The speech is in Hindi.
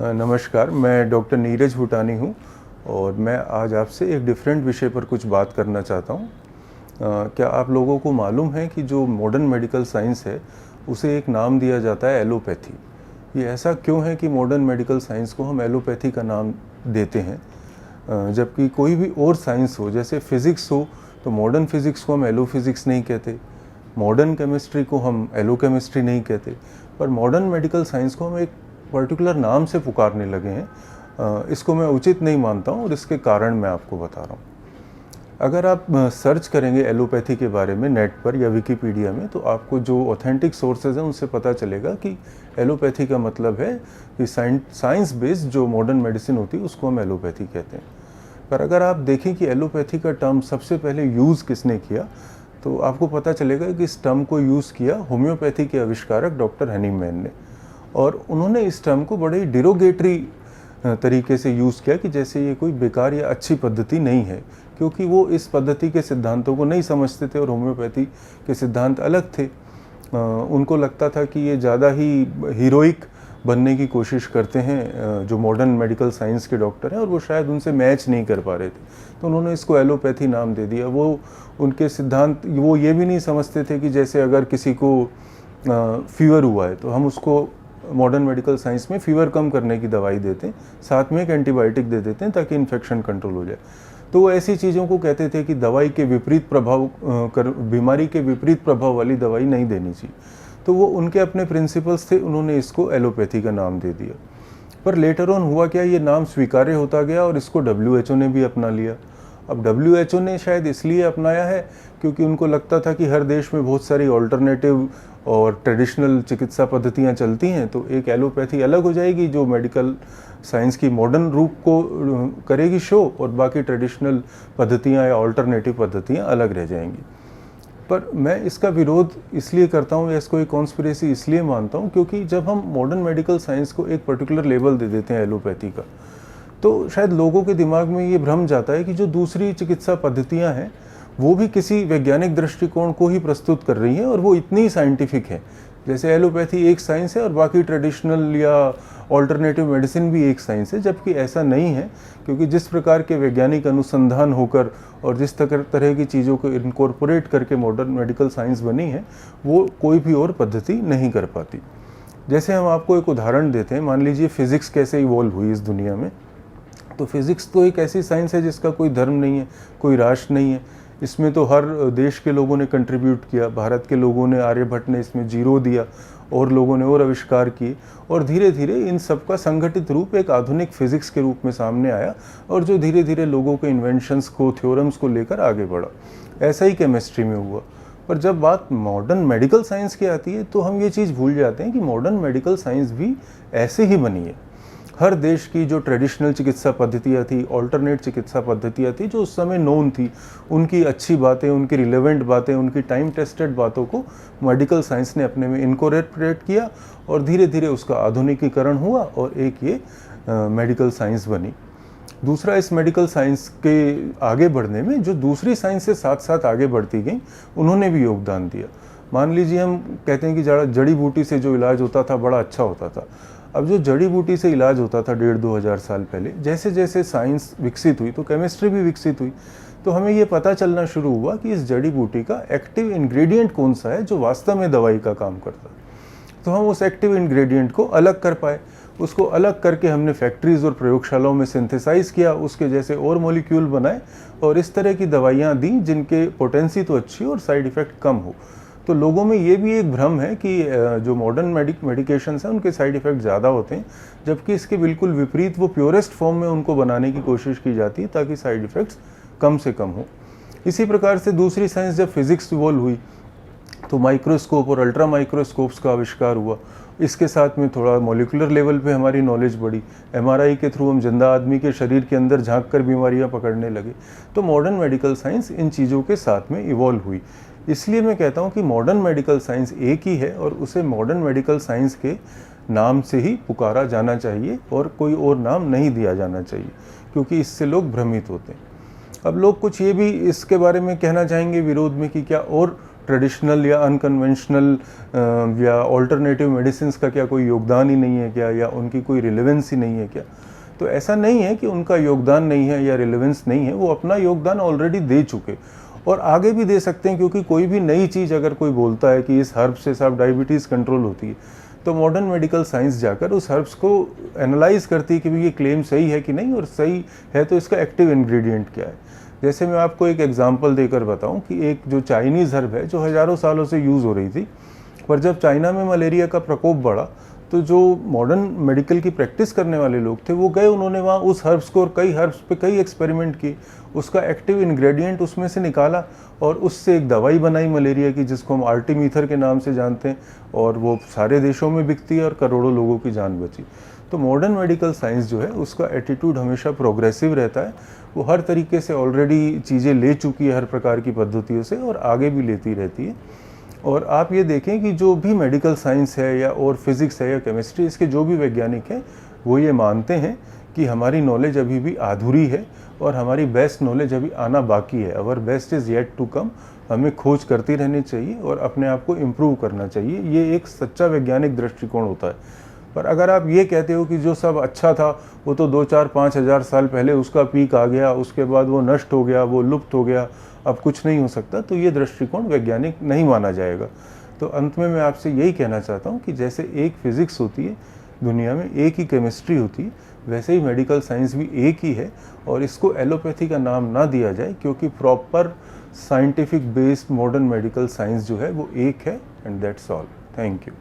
नमस्कार, मैं डॉक्टर नीरज भूटानी हूँ और मैं आज आपसे एक डिफरेंट विषय पर कुछ बात करना चाहता हूँ। क्या आप लोगों को मालूम है कि जो मॉडर्न मेडिकल साइंस है उसे एक नाम दिया जाता है एलोपैथी। ये ऐसा क्यों है कि मॉडर्न मेडिकल साइंस को हम एलोपैथी का नाम देते हैं, जबकि कोई भी और साइंस हो, जैसे फिज़िक्स हो तो मॉडर्न फिज़िक्स को हम एलो फिज़िक्स नहीं कहते, मॉडर्न केमिस्ट्री को हम एलो केमिस्ट्री नहीं कहते, पर मॉडर्न मेडिकल साइंस को हम एक पर्टिकुलर नाम से पुकारने लगे हैं। इसको मैं उचित नहीं मानता हूँ और इसके कारण मैं आपको बता रहा हूँ। अगर आप सर्च करेंगे एलोपैथी के बारे में नेट पर या विकिपीडिया में, तो आपको जो ऑथेंटिक सोर्सेज हैं उनसे पता चलेगा कि एलोपैथी का मतलब है कि साइंस बेस्ड जो मॉडर्न मेडिसिन होती है उसको हम एलोपैथी कहते हैं। पर अगर आप देखें कि एलोपैथी का टर्म सबसे पहले यूज़ किसने किया, तो आपको पता चलेगा कि इस टर्म को यूज़ किया होम्योपैथी के आविष्कारक डॉक्टर हनीमैन ने। और उन्होंने इस टर्म को बड़े ही डिरोगेटरी तरीके से यूज़ किया कि जैसे ये कोई बेकार या अच्छी पद्धति नहीं है, क्योंकि वो इस पद्धति के सिद्धांतों को नहीं समझते थे और होम्योपैथी के सिद्धांत अलग थे। उनको लगता था कि ये ज़्यादा ही हीरोइक बनने की कोशिश करते हैं जो मॉडर्न मेडिकल साइंस के डॉक्टर हैं, और वो शायद उनसे मैच नहीं कर पा रहे थे, तो उन्होंने इसको एलोपैथी नाम दे दिया। वो उनके सिद्धांत वो ये भी नहीं समझते थे कि जैसे अगर किसी को फीवर हुआ है तो हम उसको मॉडर्न मेडिकल साइंस में फीवर कम करने की दवाई देते हैं, साथ में एक एंटीबायोटिक दे देते हैं ताकि इन्फेक्शन कंट्रोल हो जाए। तो वो ऐसी चीज़ों को कहते थे कि दवाई के विपरीत प्रभाव बीमारी के विपरीत प्रभाव वाली दवाई नहीं देनी चाहिए। तो वो उनके अपने प्रिंसिपल्स थे, उन्होंने इसको एलोपैथी का नाम दे दिया। पर लेटर ऑन हुआ क्या, ये नाम स्वीकार्य होता गया और इसको WHO ने भी अपना लिया। अब WHO ने शायद इसलिए अपनाया है क्योंकि उनको लगता था कि हर देश में बहुत सारी ऑल्टरनेटिव और ट्रेडिशनल चिकित्सा पद्धतियां चलती हैं, तो एक एलोपैथी अलग हो जाएगी जो मेडिकल साइंस की मॉडर्न रूप को करेगी शो, और बाकी ट्रेडिशनल पद्धतियां या ऑल्टरनेटिव पद्धतियां अलग रह जाएंगी। पर मैं इसका विरोध इसलिए करता हूँ या इसको एक कॉन्स्पिरेसी इसलिए मानता हूँ क्योंकि जब हम मॉडर्न मेडिकल साइंस को एक पर्टिकुलर लेवल दे देते हैं एलोपैथी का, तो शायद लोगों के दिमाग में ये भ्रम जाता है कि जो दूसरी चिकित्सा पद्धतियां हैं वो भी किसी वैज्ञानिक दृष्टिकोण को ही प्रस्तुत कर रही हैं और वो इतनी साइंटिफिक है। जैसे एलोपैथी एक साइंस है और बाकी ट्रेडिशनल या ऑल्टरनेटिव मेडिसिन भी एक साइंस है, जबकि ऐसा नहीं है, क्योंकि जिस प्रकार के वैज्ञानिक अनुसंधान होकर और जिस तरह की चीज़ों को इनकॉर्पोरेट करके मॉडर्न मेडिकल साइंस बनी है वो कोई भी और पद्धति नहीं कर पाती। जैसे हम आपको एक उदाहरण देते हैं, मान लीजिए फिज़िक्स कैसे इवॉल्व हुई इस दुनिया में। तो फिज़िक्स तो एक ऐसी साइंस है जिसका कोई धर्म नहीं है, कोई राष्ट्र नहीं है। इसमें तो हर देश के लोगों ने कंट्रीब्यूट किया। भारत के लोगों ने, आर्यभट्ट ने इसमें जीरो दिया और लोगों ने और आविष्कार किए, और धीरे धीरे इन सब का संगठित रूप एक आधुनिक फिज़िक्स के रूप में सामने आया, और जो धीरे धीरे लोगों के इन्वेंशंस को, थ्योरम्स को लेकर आगे बढ़ा। ऐसा ही केमिस्ट्री में हुआ। पर जब बात मॉडर्न मेडिकल साइंस की आती है तो हम ये चीज़ भूल जाते हैं कि मॉडर्न मेडिकल साइंस भी ऐसे ही बनी है। हर देश की जो ट्रेडिशनल चिकित्सा पद्धतियाँ थी, ऑल्टरनेट चिकित्सा पद्धतियाँ थी जो उस समय नोन थी, उनकी अच्छी बातें, उनकी रिलेवेंट बातें, उनकी टाइम टेस्टेड बातों को मेडिकल साइंस ने अपने में इनकॉर्पोरेट किया और धीरे धीरे उसका आधुनिकीकरण हुआ और एक ये मेडिकल साइंस बनी। दूसरा, इस मेडिकल साइंस के आगे बढ़ने में जो दूसरी साइंस से साथ साथ आगे बढ़ती गई, उन्होंने भी योगदान दिया। मान लीजिए हम कहते हैं कि जड़ी बूटी से जो इलाज होता था बड़ा अच्छा होता था। अब जो जड़ी बूटी से इलाज होता था 1,500-2 हज़ार साल पहले, जैसे जैसे साइंस विकसित हुई तो केमिस्ट्री भी विकसित हुई, तो हमें ये पता चलना शुरू हुआ कि इस जड़ी बूटी का एक्टिव इंग्रेडिएंट कौन सा है जो वास्तव में दवाई का काम करता है। तो हम उस एक्टिव इंग्रेडिएंट को अलग कर पाए। उसको अलग करके हमने फैक्ट्रीज और प्रयोगशालाओं में सिंथेसाइज किया, उसके जैसे और मॉलिक्यूल बनाए और इस तरह की दवाइयाँ दी जिनके पोटेंसी तो अच्छी और साइड इफ़ेक्ट कम हो। तो लोगों में ये भी एक भ्रम है कि जो मॉडर्न मेडिकेशंस हैं उनके साइड इफ़ेक्ट ज़्यादा होते हैं, जबकि इसके बिल्कुल विपरीत वो प्योरेस्ट फॉर्म में उनको बनाने की कोशिश की जाती है ताकि साइड इफ़ेक्ट्स कम से कम हो। इसी प्रकार से दूसरी साइंस जब फिज़िक्स इवॉल्व हुई तो माइक्रोस्कोप और अल्ट्रा माइक्रोस्कोप्स का आविष्कार हुआ। इसके साथ में थोड़ा मॉलिक्यूलर लेवल पे हमारी नॉलेज बढ़ी। MRI के थ्रू हम जिंदा आदमी के शरीर के अंदर झांक कर बीमारियां पकड़ने लगे। तो मॉडर्न मेडिकल साइंस इन चीज़ों के साथ में इवॉल्व हुई। इसलिए मैं कहता हूं कि मॉडर्न मेडिकल साइंस एक ही है और उसे मॉडर्न मेडिकल साइंस के नाम से ही पुकारा जाना चाहिए और कोई और नाम नहीं दिया जाना चाहिए, क्योंकि इससे लोग भ्रमित होते हैं। अब लोग कुछ ये भी इसके बारे में कहना चाहेंगे विरोध में कि क्या और ट्रेडिशनल या अनकन्वेंशनल या ऑल्टरनेटिव मेडिसिन का क्या कोई योगदान ही नहीं है क्या, या उनकी कोई रिलेवेंस ही नहीं है क्या? तो ऐसा नहीं है कि उनका योगदान नहीं है या रिलेवेंस नहीं है, वो अपना योगदान ऑलरेडी दे चुके और आगे भी दे सकते हैं, क्योंकि कोई भी नई चीज़ अगर कोई बोलता है कि इस हर्ब से साहब डायबिटीज़ कंट्रोल होती है, तो मॉडर्न मेडिकल साइंस जाकर उस हर्ब्स को एनालाइज करती है कि भाई ये क्लेम सही है कि नहीं, और सही है तो इसका एक्टिव इंग्रेडिएंट क्या है। जैसे मैं आपको एक एग्जांपल देकर बताऊं कि एक जो चाइनीज़ हर्ब है जो हज़ारों सालों से यूज़ हो रही थी, पर जब चाइना में मलेरिया का प्रकोप बढ़ा तो जो मॉडर्न मेडिकल की प्रैक्टिस करने वाले लोग थे वो गए, उन्होंने वहाँ उस हर्ब्स को और कई हर्ब्स पे कई एक्सपेरिमेंट किए, उसका एक्टिव इंग्रेडिएंट उसमें से निकाला और उससे एक दवाई बनाई मलेरिया की, जिसको हम आर्टिमीथर के नाम से जानते हैं, और वो सारे देशों में बिकती है और करोड़ों लोगों की जान बची। तो मॉडर्न मेडिकल साइंस जो है उसका एटीट्यूड हमेशा प्रोग्रेसिव रहता है, वो हर तरीके से ऑलरेडी चीज़ें ले चुकी है हर प्रकार की पद्धतियों से और आगे भी लेती रहती है। और आप ये देखें कि जो भी मेडिकल साइंस है या और फिज़िक्स है या केमिस्ट्री, इसके जो भी वैज्ञानिक हैं वो ये मानते हैं कि हमारी नॉलेज अभी भी अधूरी है और हमारी बेस्ट नॉलेज अभी आना बाकी है। Our best is yet to come. हमें खोज करती रहनी चाहिए और अपने आप को इम्प्रूव करना चाहिए, ये एक सच्चा वैज्ञानिक दृष्टिकोण होता है। पर अगर आप ये कहते हो कि जो सब अच्छा था वो तो 2-4-5 हज़ार साल पहले उसका पीक आ गया, उसके बाद वो नष्ट हो गया, वो लुप्त हो गया, अब कुछ नहीं हो सकता, तो ये दृष्टिकोण वैज्ञानिक नहीं माना जाएगा। तो अंत में मैं आपसे यही कहना चाहता हूँ कि जैसे एक फिज़िक्स होती है दुनिया में, एक ही केमिस्ट्री होती है, वैसे ही मेडिकल साइंस भी एक ही है और इसको एलोपैथी का नाम ना दिया जाए, क्योंकि proper scientific based modern medical science जो है वो एक है। And that's all. Thank you.